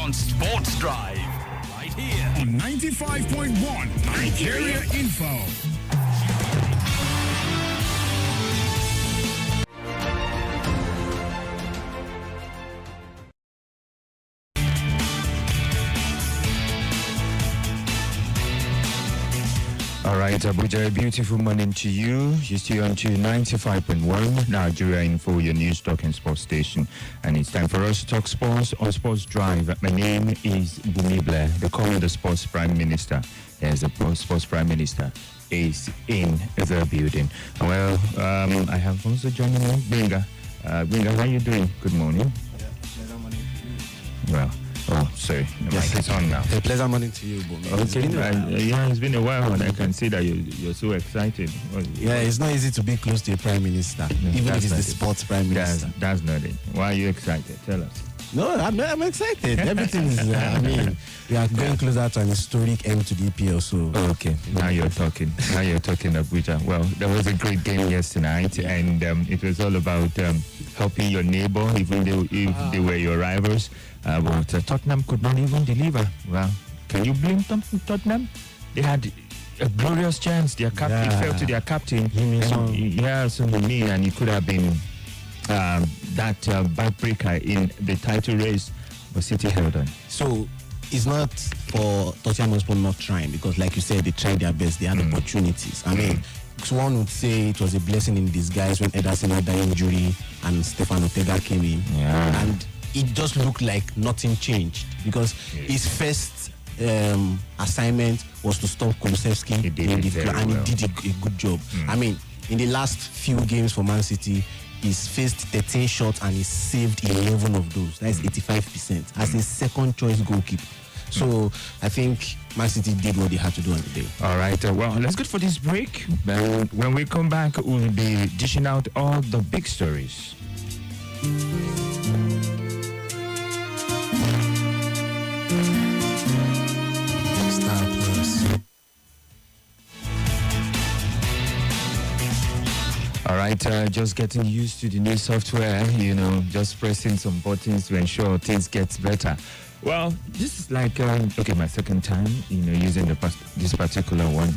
on Sports Drive, right here on 95.1 Nigeria Info. All right, Abuja, a beautiful morning to you. You stay on to 95.1 Nigeria Info, your news talk and sports station. And it's time for us to talk sports on Sports Drive. My name is Bumi Blair. They call me the Sports Prime Minister. Yes, the Sports Prime Minister is in the building. Well, I have also joining me, Binga. Binga, how are you doing? Good morning. Yeah, pleasant morning to you. Well, oh, sorry. The mic is on now. A pleasant morning to you, Bumi. Okay, yeah, it's been a while, and I can see that you're so excited. Yeah, it's not easy to be close to a prime minister, even if it's the sports prime minister. That's not it. Why are you excited? Tell us. No, I'm excited. Everything is, we are going closer to an historic end to the EPL, so... Okay, now you're talking. Now you're talking, Abuja. Well, there was a great game yesterday night, and it was all about helping your neighbor, even though if they were your rivals. But Tottenham could not even deliver. Well, can you blame Tottenham? They had a glorious chance. Their captain fell to their captain. And it could have been that backbreaker in the title race, but City held on. So it's not for Tottenham Hotspur not trying, because like you said, they tried their best. They had opportunities. I mean, one would say it was a blessing in disguise when Ederson had that injury and Stefan Ortega came in. Yeah. And it just looked like nothing changed, because his first assignment was to stop Kulusevski, and he did a good job. I mean, in the last few games for Man City, he's faced 13 shots and he saved 11 of those. That's 85% as a second choice goalkeeper. So I think Man City did what they had to do on the day. All right, well, let's go for this break. When we come back, we'll be dishing out all the big stories. All right, just getting used to the new software, just pressing some buttons to ensure things get better. Well, this is like, my second time, using this particular one.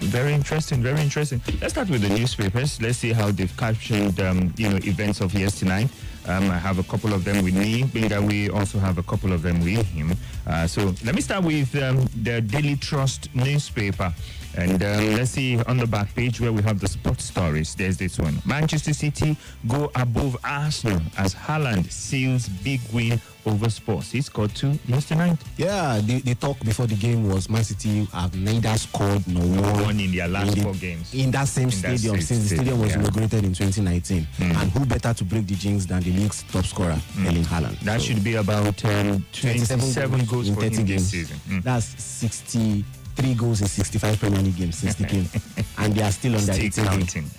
Very interesting, very interesting. Let's start with the newspapers. Let's see how they've captured, events of yesterday. I have a couple of them with me. We also have a couple of them with him. So let me start with the Daily Trust newspaper. And let's see on the back page where we have the sports stories. There's this one. Manchester City go above Arsenal as Haaland seals big win over Spurs. He scored 2 yesterday night. Yeah, the talk before the game was Man City have neither scored nor won in their last 4 games. In that same stadium, since the stadium was inaugurated in 2019. And who better to break the jinx than the league's top scorer, Erling Haaland? That should be about 27 goals in for 30 him games. this season. That's 63 goals in 65 Premier League games since the game. And they are still on their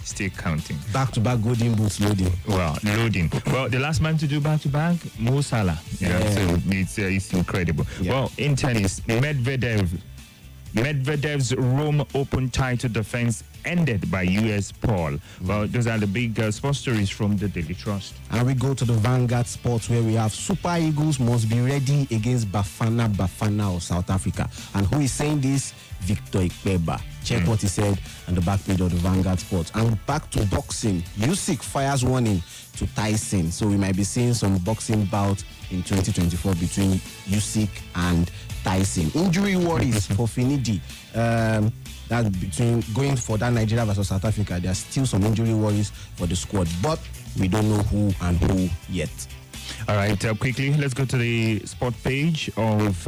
Still counting. Back-to-back golden boots loading. Well, loading. Well, the last man to do back-to-back, Mo Salah. So it's incredible. Yeah. Well, in tennis, Medvedev's Rome Open title defense ended by U.S. Paul. Well, those are the big sports stories from the Daily Trust. And we go to the Vanguard Sports, where we have Super Eagles must be ready against Bafana of South Africa. And who is saying this? Victor Ikpeba. Check what he said on the back page of the Vanguard Sports. And back to boxing. Usyk fires warning to Tyson. So we might be seeing some boxing bout in 2024 between Usyk and Tyson. Injury worries for Finidi. That's between going for that Nigeria versus South Africa. There are still some injury worries for the squad, but we don't know who and who yet. All right, quickly, let's go to the sport page of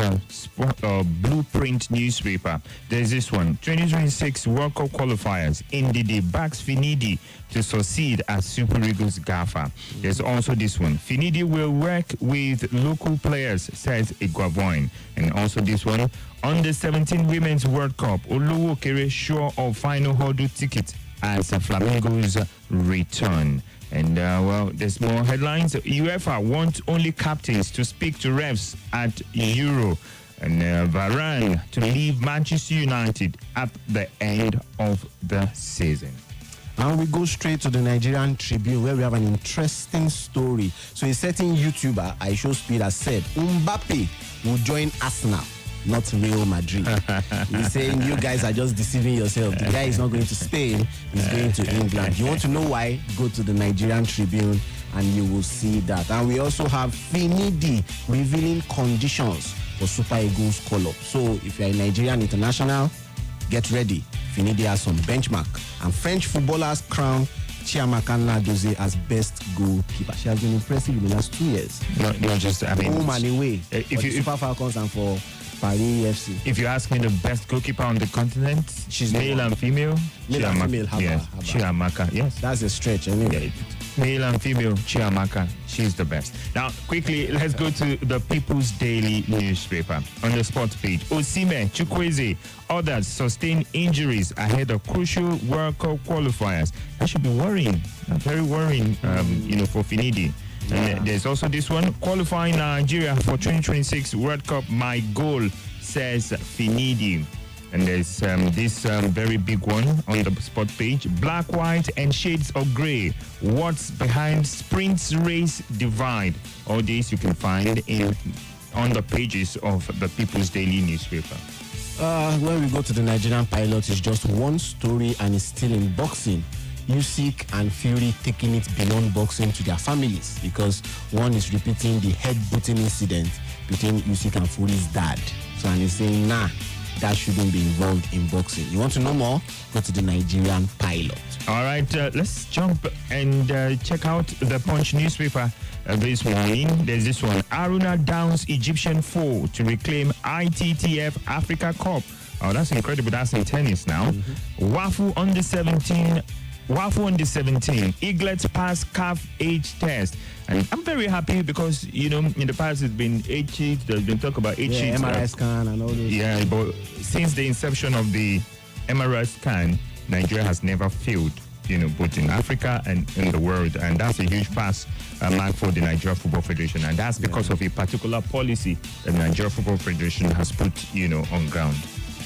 Blueprint newspaper. There's this one. 2026 World Cup qualifiers. Ndidi backs Finidi to succeed as Super Eagles gaffer. There's also this one. Finidi will work with local players, says Iguavoin. And also this one. Under 17 Women's World Cup, Olowo Kere sure of final hurdle ticket as Flamingos return. And, there's more headlines. UEFA want only captains to speak to refs at Euro. And Varane to leave Manchester United at the end of the season. And we go straight to the Nigerian Tribune where we have an interesting story. So a certain YouTuber, I Show Speed, has said Mbappe will join Arsenal, not Real Madrid. He's saying you guys are just deceiving yourself. The guy is not going to Spain, he's going to England. You want to know why? Go to the Nigerian Tribune and you will see that. And we also have Finidi revealing conditions for Super Eagles call-up. So if you're a Nigerian international, get ready. Finidi has some benchmark. And French footballers crown Chiamaka Nnadozie as best goalkeeper. She has been impressive in the last 2 years. Not just, I mean, home and away for if the you Super Falcons and for Paris FC. If you ask me the best goalkeeper on the continent, She's male and female. Male and female, yes, Haba. Chiamaka, yes. That's a stretch anyway. Yeah, male and female, Chiamaka, she's the best. Now, quickly, let's go to the People's Daily newspaper. On the sports page, Osimhen, Chukwueze, others sustain injuries ahead of crucial World Cup qualifiers. That should be worrying, very worrying, for Finidi. Yeah. And there's also this one, qualifying Nigeria for 2026 World Cup, my goal, says Finidi. And there's this very big one on the spot page. Black, white, and shades of grey. What's behind sprint race divide? All this you can find on the pages of the People's Daily newspaper. When we go to the Nigerian pilot, it's just one story and it's still in boxing. Usyk and Fury taking it beyond boxing to their families because one is repeating the head-butting incident between Usyk and Fury's dad. So, and he's saying, nah, that shouldn't be involved in boxing. You want to know more? Go to the Nigerian pilot. All right, let's jump and check out the Punch newspaper this morning. There's this one. Aruna downs Egyptian foe to reclaim ITTF Africa Cup. Oh, that's incredible. That's in tennis now. Wafu under 17. Eaglets pass calf age test. And I'm very happy because, in the past it's been 8 sheets. There's been talk about 8 sheets. MRI scan and all those. Yeah, but since the inception of the MRI scan, Nigeria has never failed, both in Africa and in the world. And that's a huge pass mark for the Nigeria Football Federation. And that's because of a particular policy that the Nigeria Football Federation has put, on ground.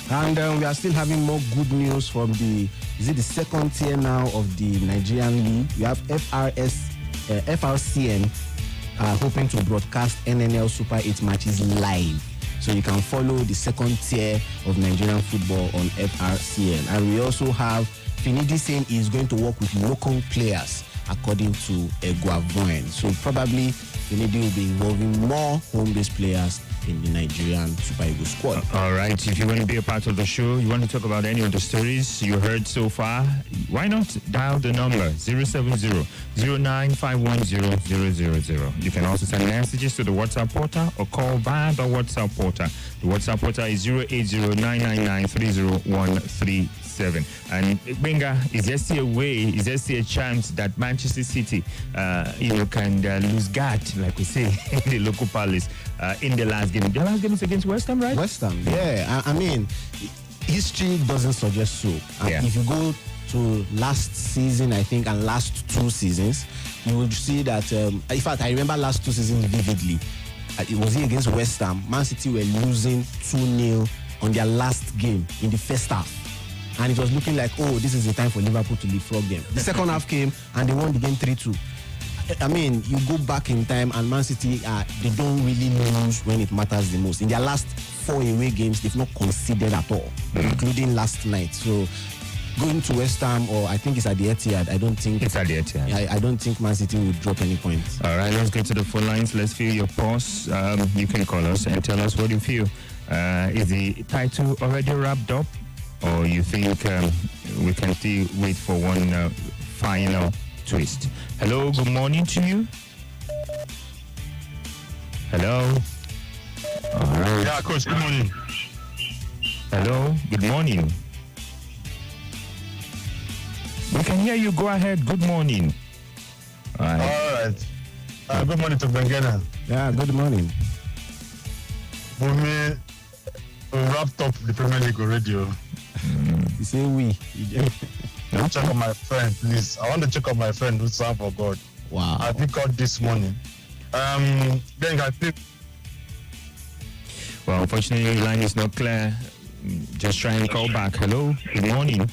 And we are still having more good news from the second tier now of the Nigerian League. We have FRCN hoping to broadcast NNL Super 8 matches live. So you can follow the second tier of Nigerian football on FRCN. And we also have Finidi saying he's going to work with local players according to Eguavoin. So probably Finidi will be involving more home-based players in the Nigerian Super Eagles squad. All right. If you want to be a part of the show, you want to talk about any of the stories you heard so far, why not dial the number 070-09510000. You can also send messages to the WhatsApp portal or call via the WhatsApp portal. The WhatsApp portal is 080-999-30137. And Benga, is there still a chance that Manchester City, can lose guard, like we say, in the local palace in the last game? The last game is against West Ham, right? West Ham, yeah. I mean, history doesn't suggest so. If you go to last season, I think, and last 2 seasons, you will see that, in fact, I remember last 2 seasons vividly. It was against West Ham. Man City were losing 2-0 on their last game in the first half. And it was looking like, this is the time for Liverpool to leapfrog them. The second half came and they won the game 3-2. I mean, you go back in time and Man City, they don't really lose when it matters the most. In their last 4 away games, they've not conceded at all, including last night. So going to West Ham, or I think it's at the Etihad, I don't think... It's at the Etihad. I don't think Man City will drop any points. All right, let's go to the phone lines. Let's feel your pulse. You can call us and tell us what you feel. Is the title already wrapped up? Or you think we can still wait for one final twist? Hello, good morning to you. Hello. All right. Yeah, Coach, good morning. Hello, good morning. We can hear you. Go ahead. Good morning. All right. Good morning to Bengana. Yeah, good morning. We wrapped up the Premier League already. You say we. Check on my friend, please. I want to check on my friend who's sang for God. Wow. I picked out this morning. Then I picked. Well, unfortunately, the line is not clear. Just try and call back. Hello. Good morning.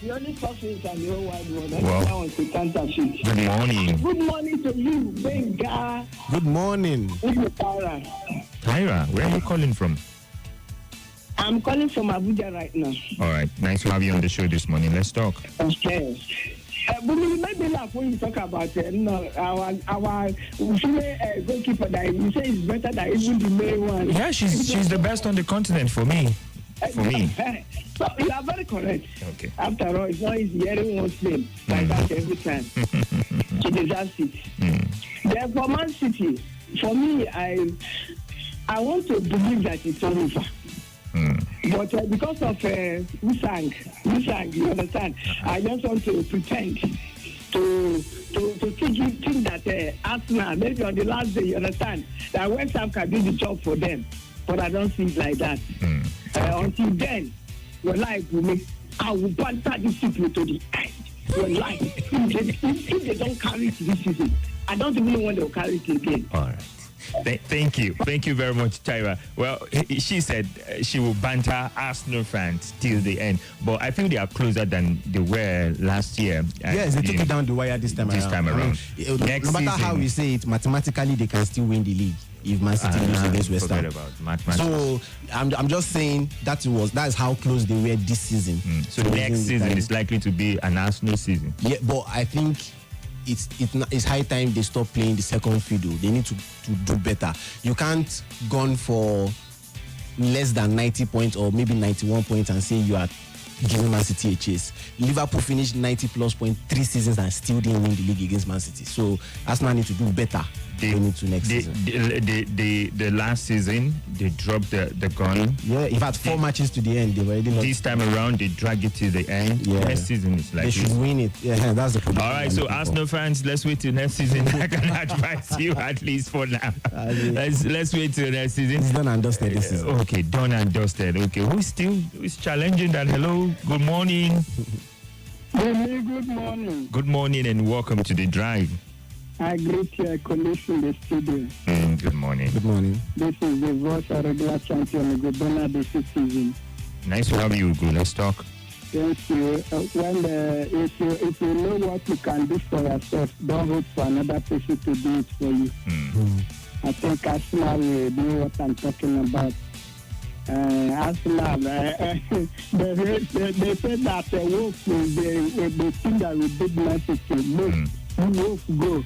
The only person in the whole wide world that Wow. wants to counterfeit. Good morning. Good morning to you, Benga. Good morning. Tyra. Tyra, where are you calling from? I'm calling from Abuja right now. All right. Nice to have you on the show this morning. Let's talk. Okay. But we might be laugh when you talk about our goalkeeper that you say is better than even the main one. Yeah, she's the best on the continent for me. For me. So you are very correct. Okay. After all, it's not easy hearing one name like that every time. She deserves it. Therefore, Man City, for me, I want to believe that it's over. But because of who sang, you understand? I just want to pretend to think that Arsenal, maybe on the last day, you understand, that West Ham can do the job for them. But I don't see it like that. Until then, your life will make, I will banter these people to the end. Your life, if they don't carry it this season, I don't even know when they'll carry it again. All right. Thank you very much, Tyra. Well, she said she will banter Arsenal fans till the end, but I feel they are closer than they were last year. Yes, they took it down the wire this time around. Next no matter season, how we say it, mathematically they can still win the league if Man City lose against West Ham. So I'm just saying that's how close they were this season. So next season is likely to be an Arsenal season. Yeah, but I think it's high time they stop playing the second fiddle. They need to do better. You can't gun for less than 90 points or maybe 91 points and say you are giving Man City a chase. Liverpool finished 90 plus points 3 seasons and still didn't win the league against Man City. So Arsenal need to do better going into next season. The last season they dropped the gun. Yeah, in fact 4 matches to the end they already lost. This time around they drag it to the end. Yeah. Next season is like they should win it. Yeah, that's the problem. All right, so Arsenal fans, let's wait till next season. I can advise you at least for now. Let's wait till next season. It's done and dusted this season. Okay, done and dusted. Okay, who's challenging that? Hello, good morning. Good morning. Good morning and welcome to the drive. I greet your colleagues in the studio. Good morning. Good morning. This is the voice of regular champion of Ghana this season. Nice to have you, Ugo. Let's talk. Thank you. If you know what you can do for yourself, don't wait for another person to do it for you. I think Arsenal will do what I'm talking about. Arsenal, they said that Wolf is the team that will beat Man City. Wolf go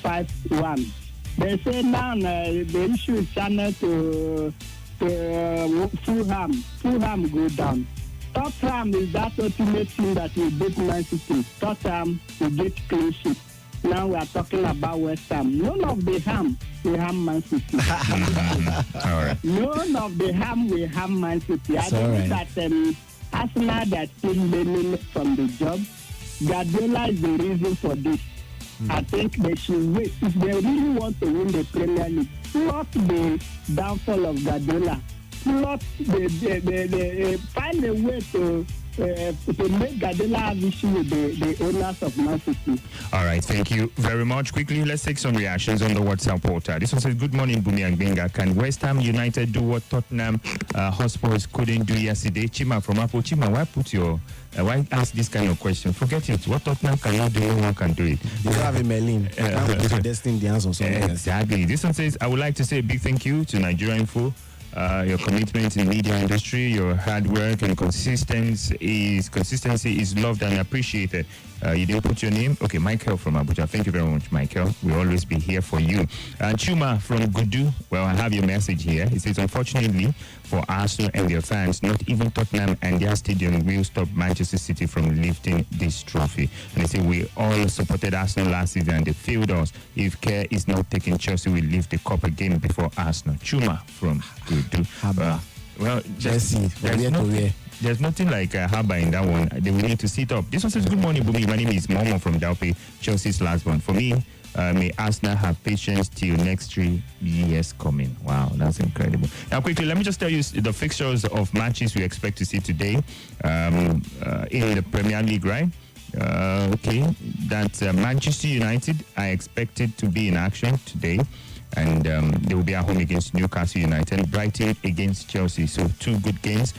5-1. They say now the issue is channel to Fulham. Fulham go down. Tottenham is that ultimate team that will beat Man City. Tottenham will get clean sheet. Now we are talking about West Ham. None of the Ham will harm Man City. All right. None of the Ham will harm Man City. I think that Arsenal that still learning from the job. Guardiola is the reason for this. I think they should wait. If they really want to win the Premier League, plot the downfall of Guardiola. Plot find a way to make Guardiola have issue with the owners of Man City. All right, thank you very much. Quickly, let's take some reactions on the WhatsApp portal. This one says, good morning, Bumi and Benga. Can West Ham United do what Tottenham Hotspurs couldn't do yesterday? Chima from Apple. Chima, why ask this kind of question? Forget it. What Tottenham cannot do, no one can do it. They don't have a Merlin. They're destined the answer. Exactly. This one says, I would like to say a big thank you to Nigeria Info. Your commitment in the media industry, your hard work and consistency is loved and appreciated. You didn't put your name? Okay, Michael from Abuja. Thank you very much, Michael. We'll always be here for you. Chuma from Gudu. Well, I have your message here. It says, unfortunately for Arsenal and their fans, not even Tottenham and their stadium will stop Manchester City from lifting this trophy. And they say, we all supported Arsenal last season and they failed us. If care is not taken, Chelsea will lift the cup again before Arsenal. Chuma from Gudu. Well, there's nothing like Haba in that one. They will need to sit up. This one says, good morning, Bumi. My name is Momo from Dalpe, Chelsea's last one. For me, may Arsenal have patience till next 3 years coming. Wow, that's incredible. Now, quickly, let me just tell you the fixtures of matches we expect to see today in the Premier League, right? That Manchester United are expected to be in action today. and they will be at home against Newcastle United. Brighton against Chelsea. So 2 good games.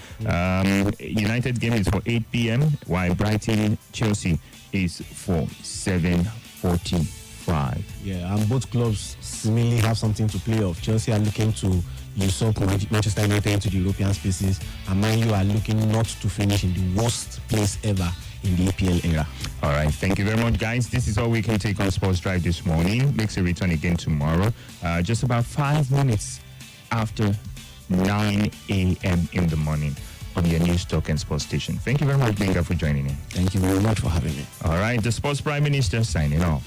United game is for 8 p.m. while Brighton Chelsea is for 7:45. Yeah, and both clubs seemingly have something to play off. Chelsea are looking to usurp Manchester United into the European spaces, and Man U are looking not to finish in the worst place ever in the EPL era. All right, thank you very much, guys. This is all we can take on Sports Drive this morning. Makes a return again tomorrow, just about 5 minutes after 9 a.m. in the morning on your News Talk and Sports station. Thank you very much, Benga, for joining in. Thank you very much for having me. All right, the Sports Prime Minister signing off.